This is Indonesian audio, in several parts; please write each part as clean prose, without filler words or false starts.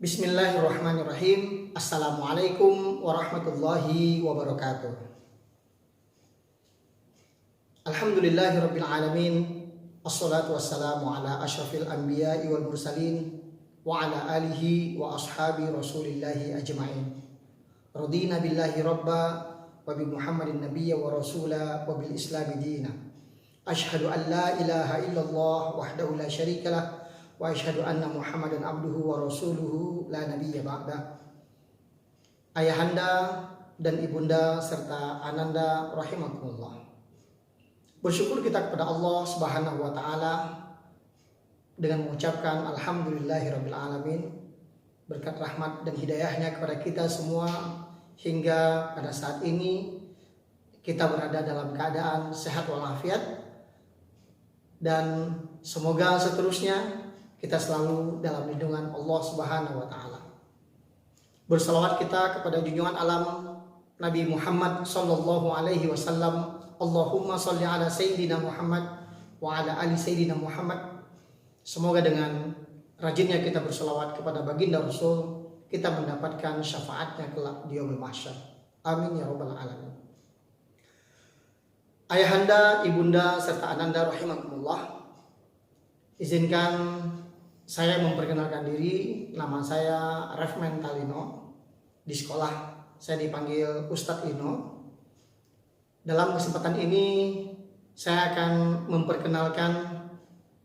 Bismillahirrahmanirrahim. Assalamualaikum warahmatullahi wabarakatuh. Alhamdulillahirabbil alamin. Assalatu wassalamu ala asyrafil anbiya'i wal mursalin wa ala alihi wa ashabi rasulillahi ajma'in. Radina billahi rabba wa bi Muhammadin nabiyya wa rasula wa bil islami dina. Asyhadu an la ilaha illallah wahdahu la syarika lah wa asyhadu anna Muhammadan abduhu wa rasuluhu la nabiyya ba'da. Ayahanda dan ibunda serta ananda rahimakumullah. Bersyukur kita kepada Allah Subhanahu wa taala dengan mengucapkan alhamdulillahirabbil alamin, berkat rahmat dan hidayahnya kepada kita semua hingga pada saat ini kita berada dalam keadaan sehat walafiat, dan semoga seterusnya kita selalu dalam lindungan Allah Subhanahu wa taala. Bersalawat kita kepada junjungan alam Nabi Muhammad sallallahu alaihi wasallam. Allahumma shalli ala sayyidina Muhammad wa ala ali sayyidina Muhammad. Semoga dengan rajinnya kita bersalawat kepada baginda Rasul, kita mendapatkan syafaatnya kelak di yaumul mahsyar. Amin ya rabbal alamin. Ayahanda, ibunda serta ananda rahimakumullah, izinkan saya memperkenalkan diri. Nama saya Refmen Talino. Di sekolah saya dipanggil Ustadz Ino. Dalam kesempatan ini saya akan memperkenalkan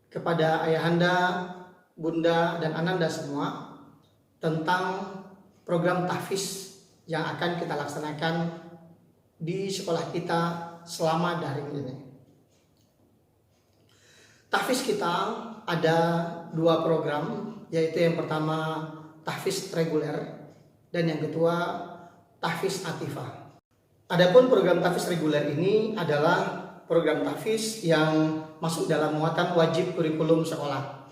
kepada ayahanda, bunda dan ananda semua tentang program tahfiz yang akan kita laksanakan di sekolah kita selama daring ini. Tahfiz kita ada dua program, yaitu yang pertama tahfiz reguler dan yang kedua tahfiz atifah. Adapun program tahfiz reguler ini adalah program tahfiz yang masuk dalam muatan wajib kurikulum sekolah.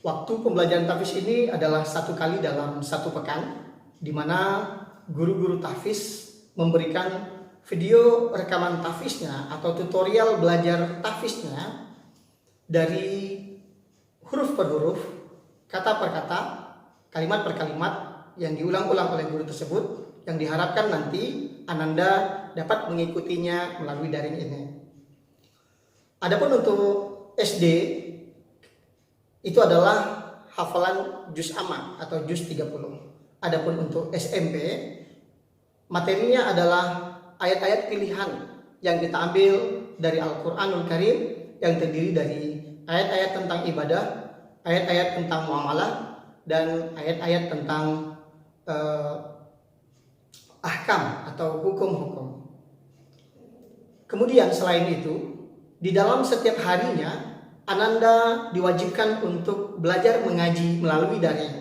Waktu pembelajaran tahfiz ini adalah 1 kali dalam 1 pekan, di mana guru-guru tahfiz memberikan video rekaman tahfiznya atau tutorial belajar tahfiznya dari huruf per huruf, kata per kata, kalimat per kalimat yang diulang-ulang oleh guru tersebut, yang diharapkan nanti ananda dapat mengikutinya melalui daring ini. Adapun untuk SD itu adalah hafalan juz amma atau juz 30. Adapun untuk SMP materinya adalah ayat-ayat pilihan yang kita ambil dari Al-Quranul Karim, yang terdiri dari ayat-ayat tentang ibadah, ayat-ayat tentang muamalah, dan ayat-ayat tentang ahkam atau hukum-hukum. Kemudian selain itu, di dalam setiap harinya ananda diwajibkan untuk belajar mengaji melalui daring.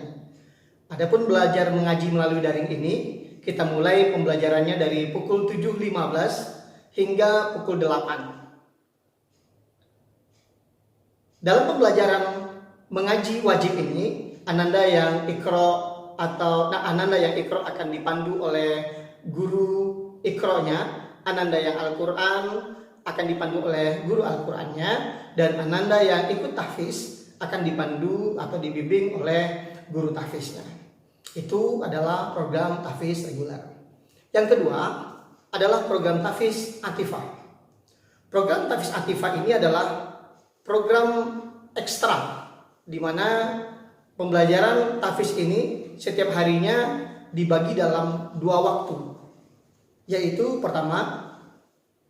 Adapun belajar mengaji melalui daring ini, kita mulai pembelajarannya dari pukul 7.15 hingga pukul 8. Dalam pembelajaran mengaji wajib ini, ananda yang ikro akan dipandu oleh guru ikronya, ananda yang Al-Quran akan dipandu oleh guru Al-Qurannya, dan ananda yang ikut tahfiz akan dipandu atau dibimbing oleh guru tahfiznya. Itu adalah program tahfiz reguler. Yang kedua adalah program tahfiz atifah. Program tahfiz atifah ini adalah program ekstra, di mana pembelajaran tahfiz ini setiap harinya dibagi dalam 2 waktu, yaitu pertama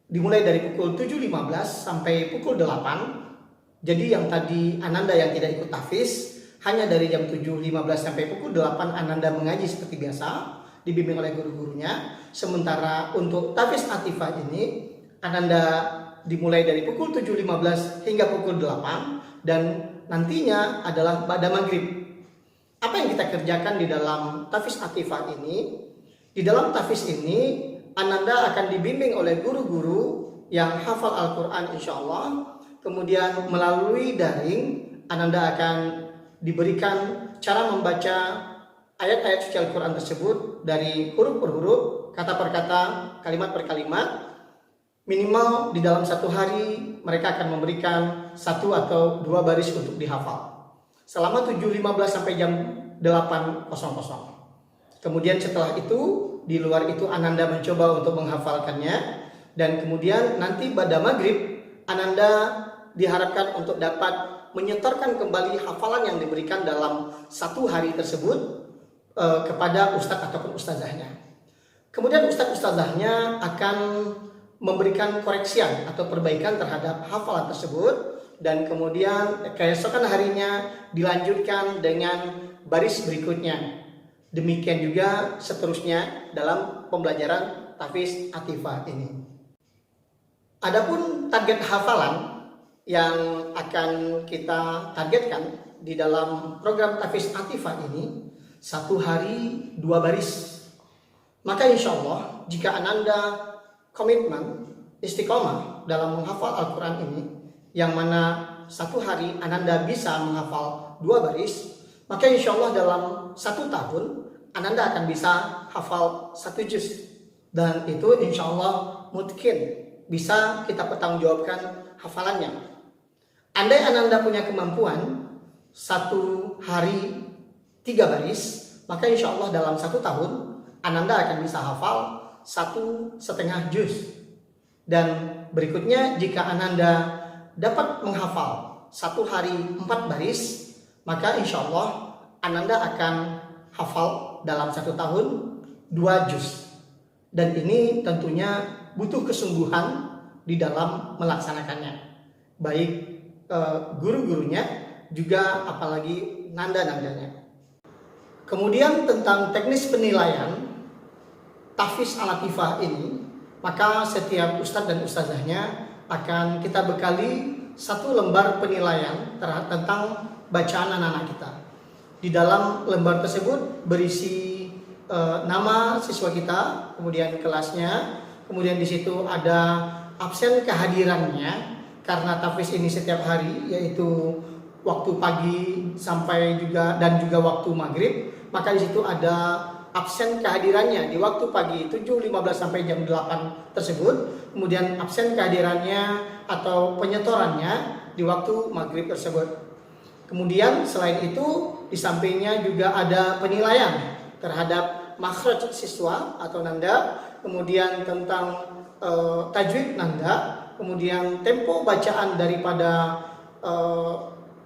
dimulai dari pukul 7.15 sampai pukul 8. Jadi yang tadi ananda yang tidak ikut tahfiz, hanya dari jam 7.15 sampai pukul 8 ananda mengaji seperti biasa, dibimbing oleh guru-gurunya. Sementara untuk tahfiz atifah ini ananda dimulai dari pukul 7.15 hingga pukul 8, dan nantinya adalah pada maghrib. Apa yang kita kerjakan di dalam tahfiz atifah ini? Di dalam tahfiz ini ananda akan dibimbing oleh guru-guru yang hafal Al-Quran insya Allah. Kemudian melalui daring ananda akan diberikan cara membaca ayat-ayat suci Al-Quran tersebut dari huruf per huruf, kata per kata, kalimat per kalimat. Minimal di dalam 1 hari mereka akan memberikan 1 atau 2 baris untuk dihafal. selama 7.15 sampai jam 8.00. Kemudian setelah itu, di luar itu Ananda mencoba untuk menghafalkannya, dan kemudian nanti pada maghrib Ananda diharapkan untuk dapat menyetorkan kembali hafalan yang diberikan dalam satu hari tersebut kepada ustadz ataupun ustazahnya. Kemudian ustadz ustazahnya akan memberikan koreksian atau perbaikan terhadap hafalan tersebut, dan kemudian keesokan harinya dilanjutkan dengan baris berikutnya. Demikian juga seterusnya dalam pembelajaran tahfiz atifah ini. Adapun target hafalan yang akan kita targetkan di dalam program tahfiz atifah ini, 1 hari 2 baris. Maka insya Allah jika Ananda komitmen istiqomah dalam menghafal Al-Quran ini, yang mana 1 hari Ananda bisa menghafal 2 baris, maka insya Allah dalam 1 tahun Ananda akan bisa hafal 1 juz. Dan itu insya Allah mungkin bisa kita pertanggungjawabkan hafalannya. Andai Ananda punya kemampuan 1 hari 3 baris, maka insya Allah dalam 1 tahun Ananda akan bisa hafal 1,5 juz. Dan berikutnya jika Ananda dapat menghafal 1 hari 4 baris, maka insya Allah Ananda akan hafal dalam 1 tahun 2 juz. Dan ini tentunya butuh kesungguhan di dalam melaksanakannya, baik guru-gurunya juga apalagi nanda-nandanya. Kemudian tentang teknis penilaian tahfiz al-atifah ini, maka setiap ustadz dan ustazahnya akan kita bekali 1 lembar penilaian tentang bacaan anak-anak kita. Di dalam lembar tersebut berisi nama siswa kita, kemudian kelasnya, kemudian di situ ada absen kehadirannya karena tahfiz ini setiap hari, yaitu waktu pagi sampai juga waktu maghrib. Maka di situ ada absen kehadirannya di waktu pagi 7.15 sampai jam 8 tersebut, kemudian absen kehadirannya atau penyetorannya di waktu maghrib tersebut. Kemudian selain itu di sampingnya juga ada penilaian terhadap makhraj siswa atau nanda, kemudian tentang tajwid nanda, kemudian tempo bacaan daripada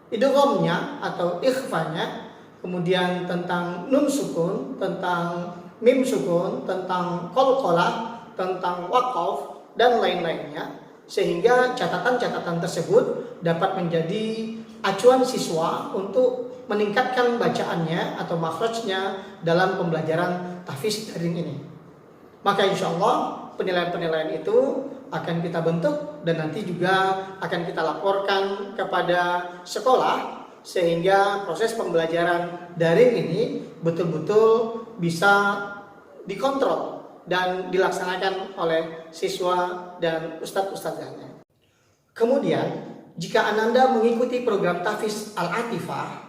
idghamnya atau ikhfanya, kemudian tentang nun sukun, tentang mim sukun, tentang qalqalah, tentang waqaf dan lain-lainnya, sehingga catatan-catatan tersebut dapat menjadi acuan siswa untuk meningkatkan bacaannya atau makhrajnya dalam pembelajaran tahfiz daring ini. Maka insya Allah penilaian-penilaian itu akan kita bentuk dan nanti juga akan kita laporkan kepada sekolah, sehingga proses pembelajaran daring ini betul-betul bisa dikontrol dan dilaksanakan oleh siswa dan ustadz-ustadzahnya. Kemudian jika Ananda mengikuti program tahfiz al-atifah,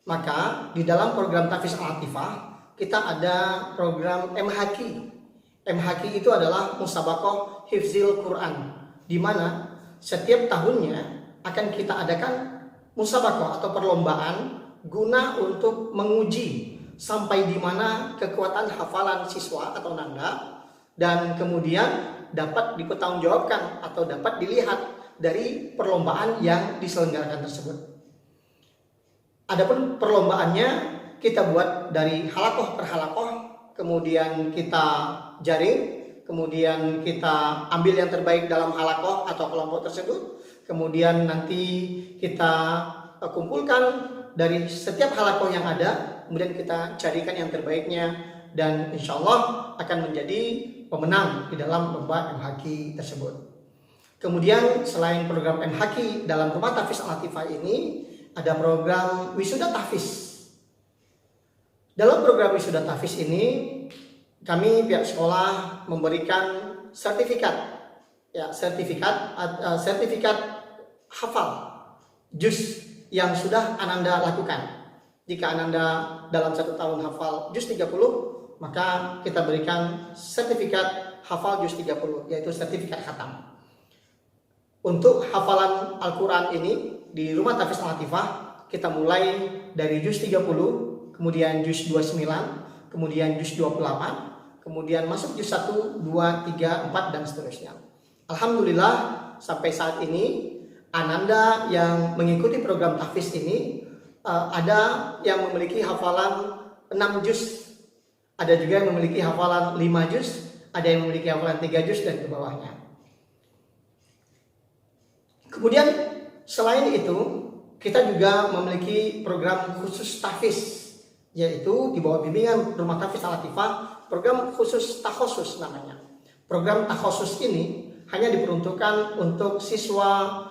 maka di dalam program tahfiz al-atifah kita ada program MHQ. MHQ itu adalah Musabaqah Hifzil Quran, di mana setiap tahunnya akan kita adakan musabaqah atau perlombaan guna untuk menguji sampai di mana kekuatan hafalan siswa atau nanda, dan kemudian dapat dipertanggungjawabkan atau dapat dilihat dari perlombaan yang diselenggarakan tersebut. Adapun perlombaannya kita buat dari halakoh per halakoh, kemudian kita jaring, kemudian kita ambil yang terbaik dalam halakoh atau kelompok tersebut, kemudian nanti kita kumpulkan dari setiap halakoh yang ada, kemudian kita carikan yang terbaiknya, dan insya Allah akan menjadi pemenang di dalam lomba MHQ tersebut. Kemudian selain program MHQ dalam rumah tahfiz al-atifah ini, ada program wisuda tahfiz. Dalam program wisuda tahfiz ini, kami pihak sekolah memberikan sertifikat hafal juz yang sudah Ananda lakukan. Jika Ananda dalam 1 tahun hafal juz 30, maka kita berikan sertifikat hafal juz 30, yaitu sertifikat khatam. Untuk hafalan Al-Quran ini di rumah tahfiz al-atifah kita mulai dari juz 30, kemudian juz 29, kemudian juz 28, kemudian masuk juz 1, 2, 3, 4 dan seterusnya. Alhamdulillah sampai saat ini Ananda yang mengikuti program tahfiz ini ada yang memiliki hafalan 6 juz, ada juga yang memiliki hafalan 5 juz, ada yang memiliki hafalan 3 juz dan ke bawahnya. Kemudian selain itu, kita juga memiliki program khusus tahfiz, yaitu di bawah bimbingan Rumah Tahfiz Al-Latifah, program khusus takhusus namanya. Program takhusus ini hanya diperuntukkan untuk siswa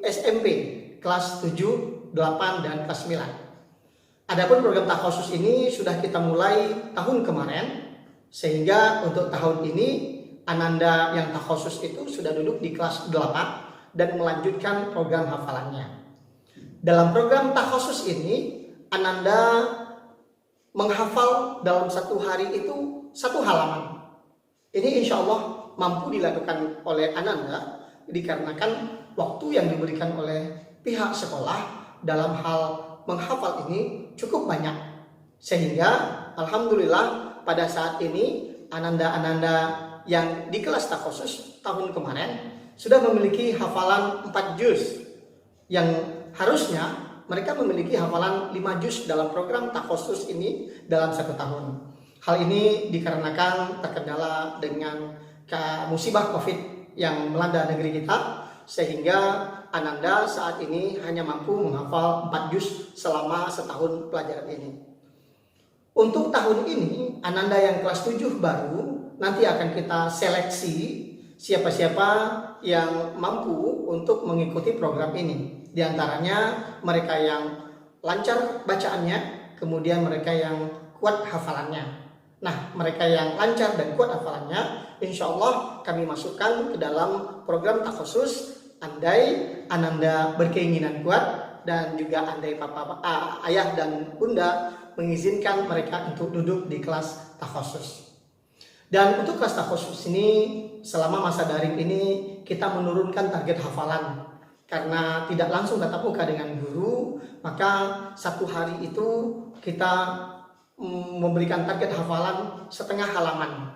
SMP kelas 7, 8, dan kelas 9. Adapun program takhusus ini sudah kita mulai tahun kemarin, sehingga untuk tahun ini Ananda yang takhusus itu sudah duduk di kelas 8 dan melanjutkan program hafalannya. Dalam program takhusus ini, Ananda menghafal dalam satu hari itu 1 halaman. Ini insya Allah mampu dilakukan oleh Ananda dikarenakan waktu yang diberikan oleh pihak sekolah dalam hal menghafal ini cukup banyak. Sehingga Alhamdulillah pada saat ini Ananda-ananda yang di kelas takhusus tahun kemarin sudah memiliki hafalan 4 juz, yang harusnya mereka memiliki hafalan 5 juz dalam program takhusus ini dalam 1 tahun. Hal ini dikarenakan terkendala dengan musibah COVID yang melanda negeri kita, sehingga Ananda saat ini hanya mampu menghafal 4 juz selama setahun pelajaran ini. Untuk tahun ini Ananda yang kelas 7 baru nanti akan kita seleksi siapa-siapa yang mampu untuk mengikuti program ini. Di antaranya mereka yang lancar bacaannya, kemudian mereka yang kuat hafalannya. Nah, mereka yang lancar dan kuat hafalannya, insya Allah kami masukkan ke dalam program takhusus. Andai Ananda berkeinginan kuat dan juga andai ayah dan bunda mengizinkan mereka untuk duduk di kelas takhusus. Dan untuk kelas takhusus ini, selama masa daring ini kita menurunkan target hafalan. Karena tidak langsung tatap muka dengan guru, maka 1 hari itu kita memberikan target hafalan setengah halaman.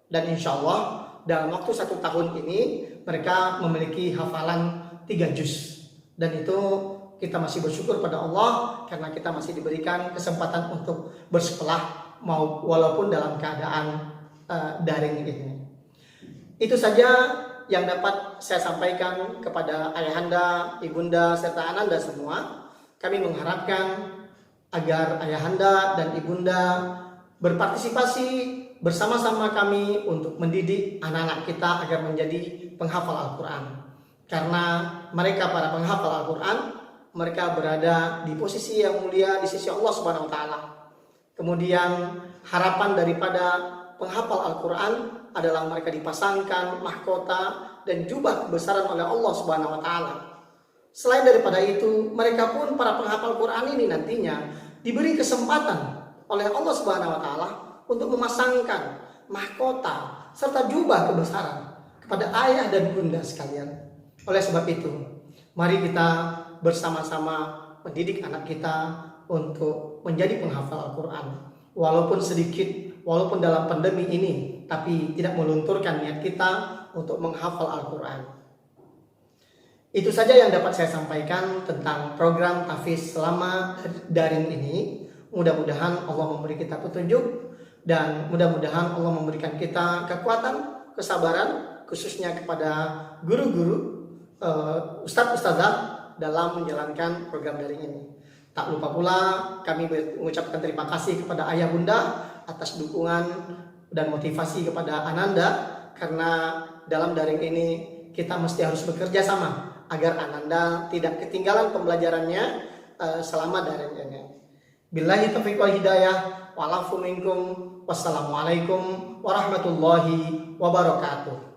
Dan insya Allah dalam waktu 1 tahun ini mereka memiliki hafalan 3 juz. Dan itu kita masih bersyukur pada Allah karena kita masih diberikan kesempatan untuk bersekolah walaupun dalam keadaan daring ini. Itu saja yang dapat saya sampaikan kepada ayahanda, ibunda, serta ananda semua. Kami mengharapkan agar ayahanda dan ibunda berpartisipasi bersama-sama kami untuk mendidik anak-anak kita agar menjadi penghafal Al-Quran. Karena mereka para penghafal Al-Quran, mereka berada di posisi yang mulia di sisi Allah Subhanahu wa taala. Kemudian harapan daripada penghafal Al-Quran adalah mereka dipasangkan mahkota dan jubah kebesaran oleh Allah Subhanahu wa taala. Selain daripada itu, mereka pun para penghafal Quran ini nantinya diberi kesempatan oleh Allah Subhanahu wa taala untuk memasangkan mahkota serta jubah kebesaran kepada ayah dan bunda sekalian. Oleh sebab itu, mari kita bersama-sama mendidik anak kita untuk menjadi penghafal Al-Quran. Walaupun sedikit, walaupun dalam pandemi ini, tapi tidak melunturkan niat kita untuk menghafal Al-Quran. Itu saja yang dapat saya sampaikan tentang program tahfiz selama daring ini. Mudah-mudahan Allah memberi kita petunjuk dan mudah-mudahan Allah memberikan kita kekuatan, kesabaran, khususnya kepada guru-guru, ustadz-ustadzah dalam menjalankan program daring ini. Tak lupa pula kami mengucapkan terima kasih kepada ayah bunda atas dukungan dan motivasi kepada Ananda, karena dalam daring ini kita mesti harus bekerja sama agar Ananda tidak ketinggalan pembelajarannya selama daring ini. Billahi taufiq wal hidayah, wa'alafu minkum, wassalamualaikum warahmatullahi wabarakatuh.